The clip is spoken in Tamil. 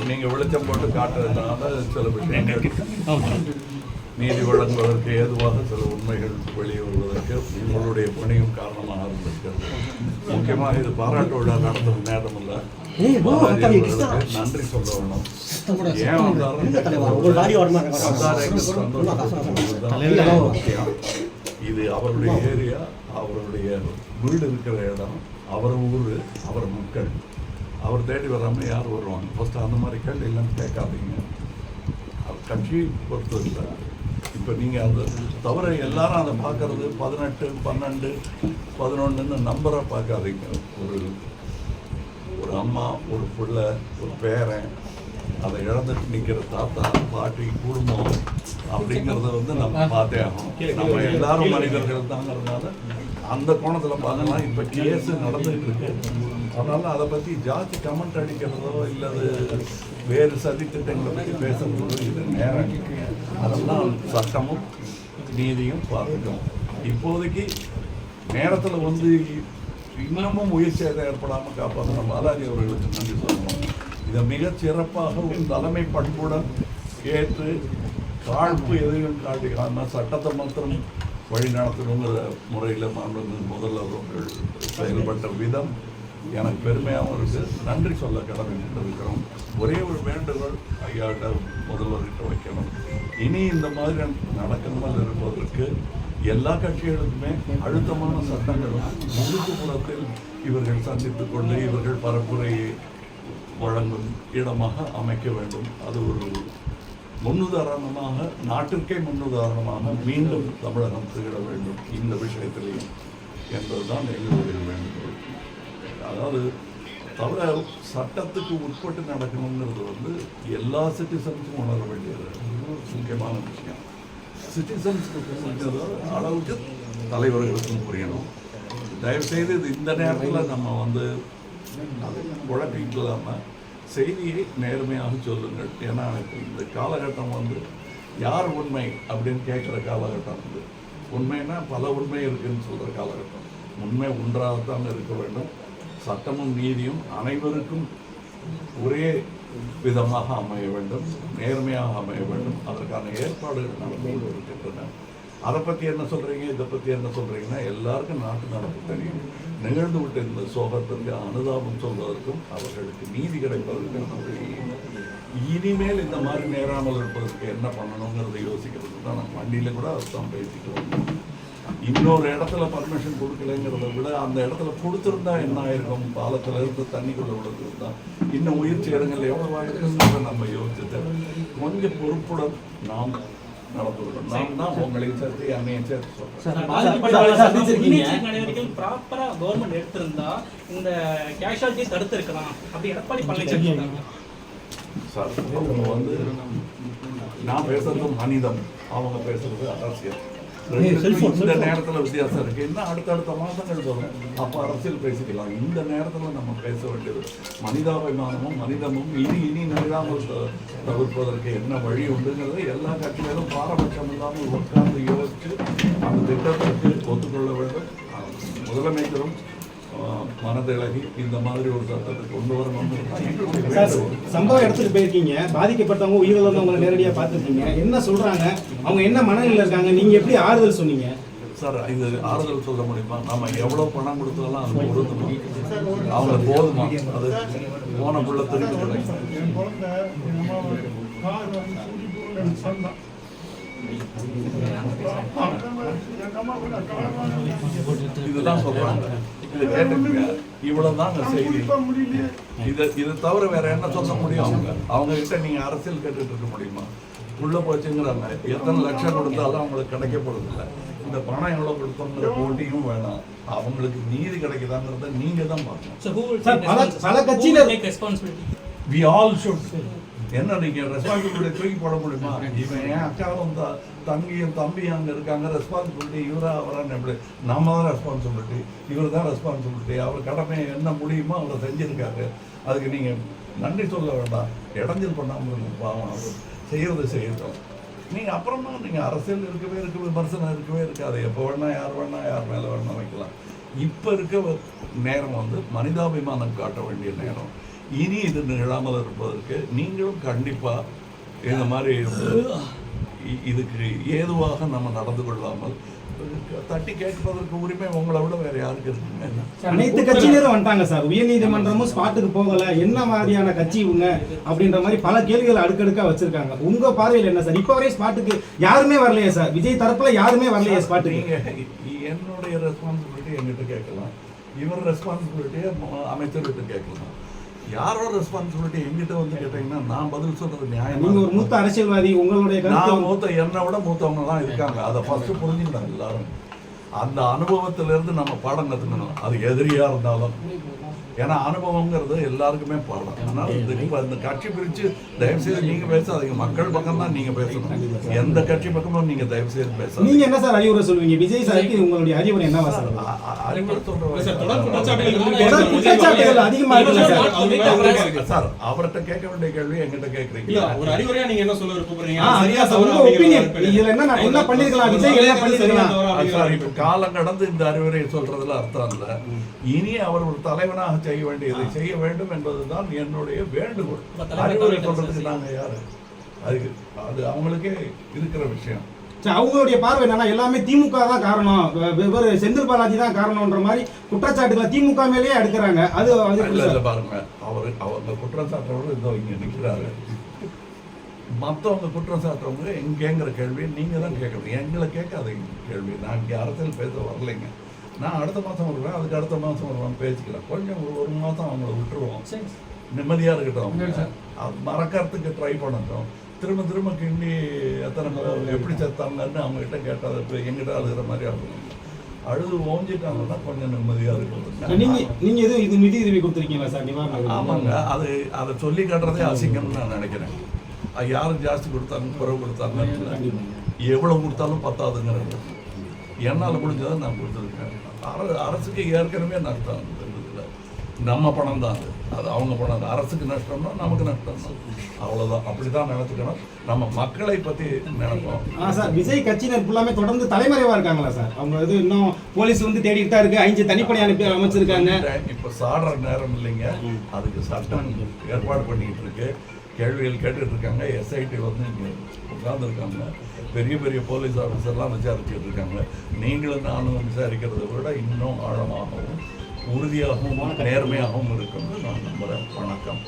நீங்க வெளிச்சம் போட்டு காட்டுறதுனால சில விஷயங்கள் நீதி வழங்குவதற்கு ஏதுவாக சில உண்மைகள் வெளியே வருவதற்கு உங்களுடைய பணியும் காரணமாக இருந்திருக்கிறது. முக்கியமாக இது பாராட்டு விழா நடத்தும் நேரம் இல்லை, நன்றி சொல்ல வேணும். ஏன் இது அவருடைய ஏரியா, அவருடைய வீடு இருக்கிற இடம், அவர் ஊர், அவர் மக்கள். அவர் தேடி வராமல் யார் வருவாங்க? ஃபஸ்ட்டு அந்த மாதிரி கேள்வி இல்லைன்னு கேட்காதீங்க. அவர் கட்சி பொறுத்தது இல்லை. இப்போ நீங்கள் அதை தவிர எல்லாரும் அதை பார்க்கறது 18, 12, 11 நம்பரை பார்க்காதீங்க. ஒரு அம்மா, ஒரு பிள்ளை, ஒரு பேரன், அதை இழந்துட்டு நிற்கிற தாத்தா, பாட்டி, குடும்பம் அப்படிங்கிறத நம்ம பார்த்தே ஆகணும். நம்ம எல்லாரும் மனிதர்கள் தாங்கிறதுனால அந்த கோணத்தில் பார்த்தோம்னா இப்போ கேஸு நடந்துகிட்டு இருக்கு. அதனால அதை பற்றி ஜாஸ்தி கமெண்ட் அடிக்கிறதோ இல்லை வேறு சதி திட்டங்களை பற்றி பேசுறதோ இது நேரம். அதெல்லாம் சட்டமும் நீதியும் பார்க்கணும். இப்போதைக்கு நேரத்தில் இன்னமும் உயிர் சேதம் ஏற்படாமல் காப்பாற்றின பாலாஜி அவர்களுக்கு நன்றி சொல்லணும். இதை மிகச் சிறப்பாக ஒரு தலைமை பண்புடன் ஏற்று காழ்ப்பு எதையும் காட்டிக்காம சட்டத்தை மாத்திரம் வழி நடத்தணுங்கிற முறையில் முதல்வர்கள் செயல்பட்ட விதம் எனக்கு பெருமையாகவும் இருக்குது. நன்றி சொல்ல கடமைப்பட்டிருக்கிறோம். ஒரே ஒரு வேண்டுகோள் ஐயாட்ட முதல்வர்கிட்ட வைக்கணும். இனி இந்த மாதிரி நடக்காமல் இருப்பதற்கு எல்லா கட்சிகளுக்குமே அழுத்தமான சட்டங்களும் முதுகுப்புறத்தில் இவர்கள் சந்தித்துக் கொண்டு இவர்கள் பரப்புரையை வழங்கும் இடமாக அமைக்க வேண்டும். அது ஒரு முன்னுதாரணமாக, நாட்டிற்கே முன்னுதாரணமாக மீண்டும் தமிழகம் திகழ வேண்டும் இந்த விஷயத்திலேயும் என்பதுதான் எங்களுடைய வேண்டுகோள். அதாவது தவிர சட்டத்துக்கு உட்பட்டு நடக்கணுங்கிறது எல்லா சிட்டிசன்ஸும் உணர வேண்டியது முக்கியமான விஷயம். சிட்டிசன்ஸுக்கு புரிஞ்சது அளவுக்கு தலைவர்களுக்கும் புரியணும். தயவுசெய்து இந்த நேரத்தில் நம்ம குழப்பிக்கலாமல் செய்தியை நேர்மையாக சொல்லுங்கள். ஏன்னா இந்த காலகட்டம் யார் உண்மை அப்படின்னு கேட்குற காலகட்டம். உண்மைன்னா பல உண்மை இருக்குதுன்னு சொல்கிற காலகட்டம். உண்மை ஒன்றாகத்தான் இருக்க வேண்டும். சட்டமும் நீதியும் அனைவருக்கும் ஒரே விதமாக அமைய வேண்டும், நேர்மையாக அமைய வேண்டும். அதற்கான ஏற்பாடுகள் நடந்து இருக்கின்றன. அதை பற்றி என்ன சொல்கிறீங்க, இதை பற்றி என்ன சொல்கிறீங்கன்னா எல்லாருக்கும் நாட்டு நடப்பு தெரியும். நிகழ்ந்து விட்ட இந்த சோகத்திற்கு அனுதாபம் சொல்வதற்கும் அவர்களுக்கு நீதி கிடைப்பதற்கும் இனிமேல் இந்த மாதிரி நேராமல் இருப்பதற்கு என்ன பண்ணணுங்கிறத யோசிக்கிறதுக்கு தான் நம்ம வண்டியில் கூட அதுதான் பேசிட்டு வந்தோம். இன்னொரு இடத்துல பர்மிஷன் கொடுக்கலைங்கிறத விட அந்த இடத்துல கொடுத்துருந்தா என்ன ஆயிருக்கும், பாலத்தில் இருந்து தண்ணிக்குள்ளே விழுந்துருந்தா இன்னும் உயிர் சேதங்கள் எவ்வளோ ஆயிருக்குங்கிறத நம்ம யோசிச்சுட்டு கொஞ்சம் பொறுப்புடன் நாம் நடந்துள்ளோம். நாம் தான் உங்களையும் சேர்த்து என்னையும் சேர்த்து நடவடிக்கைகள் ப்ராப்பரா கவர்மெண்ட் எடுத்திருந்தா இந்த கேஷுவாலிட்டி தடுத்து இருக்கலாம். அப்படி எடப்பாடி பழனிசாமி சார் அவங்க நான் பேசுறது மனிதம், அவங்க பேசுறது அரசியல். இந்த நேரத்தில் வித்தியாசம் இருக்கு. இன்னும் அடுத்தடுத்த மாதங்கள் வரும், அப்போ அரசியல் பேசிக்கலாம். இந்த நேரத்தில் நம்ம பேச வேண்டியது மனிதாபிமானமும் மனிதமும் இனி நிகழாமல் தவிர்ப்பதற்கு என்ன வழி உண்டுங்கிறது எல்லா கட்சிகளும் பாரபட்சம் இல்லாமல் உட்கார்ந்து யோசிச்சு அந்த திட்டத்திற்கு ஒத்துக்கொள்ள வேண்டும். முதலமைச்சரும் மனதிலகி இந்த மாதிரி ஒரு சட்டத்தை கொண்டு வரணும்னு சம்பவம் இடத்துக்கு போயிருக்கீங்க. பாதிக்கப்பட்டவங்க உயிரிழந்தவங்களை நேரடியாக பார்த்துருக்கீங்க. என்ன சொல்றாங்க, அவங்க என்ன மனநிலையில் இருக்காங்க, நீங்க எப்படி ஆறுதல் சொன்னீங்க? சார், இது ஆறுதல் சொல்ல முடியுமா? நம்ம எவ்வளோ பணம் கொடுத்தாலும் அது பொருந்துமா? அவங்க போதுமா? அது போன புள்ள திருப்பி கிடைக்கும். இதுதான் சொல்றாங்க. இது கேட்டுங்க, இவ்வளவுதாங்க செய்தி. இதை தவிர வேற என்ன சொல்ல முடியும்? அவங்க கிட்ட நீங்க அரசியல் கேட்டுட்டு இருக்க முடியுமா? உள்ள போச்சுங்கிறாங்க. எத்தனை லட்சம் கொடுத்தாலும் அவங்களுக்கு கிடைக்க போறது இல்லை. இந்த பணம் எவ்வளவு கொடுத்தோங்கிற போட்டியும் வேணாம். அவங்களுக்கு நீதி கிடைக்குதாங்கிறத நீங்க தான் பார்க்கணும். பல கட்சியினர் we all should. என்ன நீங்க ரெஸ்பான்சிபிலிட்டி தூக்கி போட முடியுமா? இவன் என் அக்காவும் தங்கியும் தம்பியும் அங்கே இருக்காங்க, ரெஸ்பான்சிபிலிட்டி இவரா அவரான்னு எப்படி? நம்ம தான் ரெஸ்பான்சிபிலிட்டி, இவர் தான் ரெஸ்பான்சிபிலிட்டி. அவர் கடமை என்ன முடியுமோ அவரை செஞ்சுருக்காரு. அதுக்கு நீங்கள் நன்றி சொல்ல வேண்டாம், இடைஞ்சல் பண்ணாமல் பாவம் அவர் செய்யட்டும். நீங்கள் அப்புறமா நீங்கள் அரசியல் இருக்கவே விமர்சனம் இருக்கவே இருக்காது. எப்போ வேணால் யார் மேலே வேணால் வைக்கலாம். இப்போ இருக்க நேரம் வந்து மனிதாபிமானம் காட்ட வேண்டிய நேரம். இனி இது நிகழாமல் இருப்பதற்கு நீங்களும் கண்டிப்பாக இந்த மாதிரி இதுக்கு ஏதுவாக நம்ம நடந்து கொள்ளாமல் தட்டி கேட்பதற்கு உரிமை உங்களை விட வேற யாருக்கு இருக்குங்க? அனைத்து கட்சியினரும் வந்துட்டாங்க சார். உயர்நீதிமன்றமும் ஸ்பாட்டுக்கு போகல, என்ன மாதிரியான கட்சி இவங்க அப்படின்ற மாதிரி பல கேள்விகள் அடுக்கடுக்கா வச்சிருக்காங்க. உங்க பார்வையில் என்ன சார்? இப்ப வரை ஸ்பாட்டுக்கு யாருமே வரலையே சார். விஜய் தரப்புல யாருமே வரலையே ஸ்பாட்டுக்கு. நீங்க என்னுடைய ரெஸ்பான்சிபிலிட்டி என்கிட்ட கேட்கலாம், இவர் ரெஸ்பான்சிபிலிட்டியை அமைச்சர்கிட்ட கேட்கலாம். யாரோட ரெஸ்பான்சிபிலிட்டி எங்கிட்ட வந்து கேட்டீங்கன்னா நான் பதில் சொல்றது நியாயம். நீங்க ஒரு மூத்த அரசியல்வாதி, உங்களுடைய என்னை விட மூத்தவங்க தான் இருக்காங்க. அதை ஃபர்ஸ்ட் புரிஞ்சுக்கணும் எல்லாரும். அந்த அனுபவத்திலிருந்து நம்ம பாடம் கற்றுக்கணும். அது எதிரியா இருந்தாலும், ஏன்னா அனுபவங்கிறது எல்லாருக்குமே பாடம். அதனால இந்த கட்சி பிரிச்சு தயவுசெய்து நீங்க பேசாதீங்க. மக்கள் பக்கம் தான் நீங்க பேசணும். எந்த கட்சி பக்கமும் நீங்க தயவுசெய்து பேச. நீங்க என்ன சார் அறிவுரை சொல்லுவீங்க விஜய் சாருக்கு? உங்களுடைய அறிவுரை என்னவா சார்? அறிவுரை சொல்றேன் அதிகமா இருக்கு சார். அவர்கிட்ட கேட்க வேண்டிய கேள்வி எங்கிட்ட கேட்கறீங்க. ஒரு அறிவுரையா நீங்க என்ன சொல்ல விருப்பப்படுறீங்க? என்ன பண்ணிருக்கலாம் விஜய், என்ன பண்ணிருக்கலாம் சார்? இப்ப காலம் கடந்து இந்த அறிவுரையை சொல்றதுல அர்த்தம் இல்ல. இனி அவர் ஒரு தலைவனாக செய்ய வேண்டியதை செய்ய வேண்டும் என்பதுதான் என்னுடைய வேண்டுகோள். அறிவுரை சொல்றதுக்கு நாங்க யாரு? அது அவங்களுக்கே இருக்கிற விஷயம். அவங்களுடைய பார்வை என்னன்னா எல்லாமே திமுக தான் காரணம், வெவ்வேறு செந்தில் பாலாஜி தான் காரணம்ன்ற மாதிரி குற்றச்சாட்டுகளை திமுக மேலேயே எடுக்கிறாங்க. அது பாருங்க, அவங்க குற்றம் சாட்டுறவங்க இதோ இங்க நிற்கிறாரு. மற்றவங்க குற்றம் சாட்டுறவங்க எங்கேங்கிற கேள்வியை நீங்க தான் கேட்கணும். எங்களை கேட்காதீங்க கேள்வி. நான் இங்கே அரசியல் பேச வரலைங்க. நான் அடுத்த மாதம் வருவேன், அதுக்கு அடுத்த மாதம் வருவேன், பேசிக்கலாம். கொஞ்சம் ஒரு மாதம் அவங்கள விட்டுருவோம், நிம்மதியாக இருக்கட்டும். அவங்க அது மறக்கிறதுக்கு ட்ரை பண்ணட்டும். திரும்ப திரும்ப கிண்டி எத்தனை எப்படி செத்தாங்கன்னு அவங்ககிட்ட கேட்டால் எங்கிட்ட அழுகிற மாதிரி ஆகும். அழுது ஓஞ்சிட்டாங்கன்னா கொஞ்சம் நிம்மதியாக இருக்கும். நீங்க எதுவும் இது நிதி உதவி கொடுத்துருக்கீங்களா சார்? ஆமாங்க, அதை சொல்லி காட்டுறதே அசிங்கம்னு நான் நினைக்கிறேன். யாரும் ஜாஸ்தி கொடுத்தாங்க குறைவு கொடுத்தாங்க, எவ்வளோ கொடுத்தாலும் பத்தாதுங்கிறது. என்னால் முடிஞ்சதை நான் கொடுத்துருக்கேன். அரசுக்கு ஏற்கனவே நஷ்டம் இருந்ததில்லை. நம்ம பணம் தான் அது அவங்க பணம். அரசுக்கு நஷ்டம்னா நமக்கு நஷ்டம் தான், அவ்வளோதான். அப்படி தான் நினச்சிக்கணும். நம்ம மக்களை பற்றி நினைப்போம். சார் விஜய் கட்சியினர் ஃபுல்லாமே தொடர்ந்து தலைமறைவாக இருக்காங்களா சார்? அவங்க இது இன்னும் போலீஸ் வந்து தேடிட்டு தான் இருக்கு. 5 தனிப்படை அனுப்பி அமைச்சிருக்காங்க. இப்போ சாடுற நேரம் இல்லைங்க, அதுக்கு சட்டம் ஏற்பாடு பண்ணிக்கிட்டு இருக்கு. கேள்விகள் கேட்டுட்டு இருக்காங்க. எஸ்ஐடி வந்து இங்கே உட்கார்ந்துருக்காங்க. பெரிய பெரிய போலீஸ் ஆஃபீஸர்லாம் விசாரிச்சுட்டு இருக்காங்க. நீங்களும் நானும் விசாரிக்கிறத விட இன்னும் ஆழமாகவும் உறுதியாகவும் நேர்மையாகவும் இருக்குன்னு நான் நம்புகிறேன். வணக்கம்.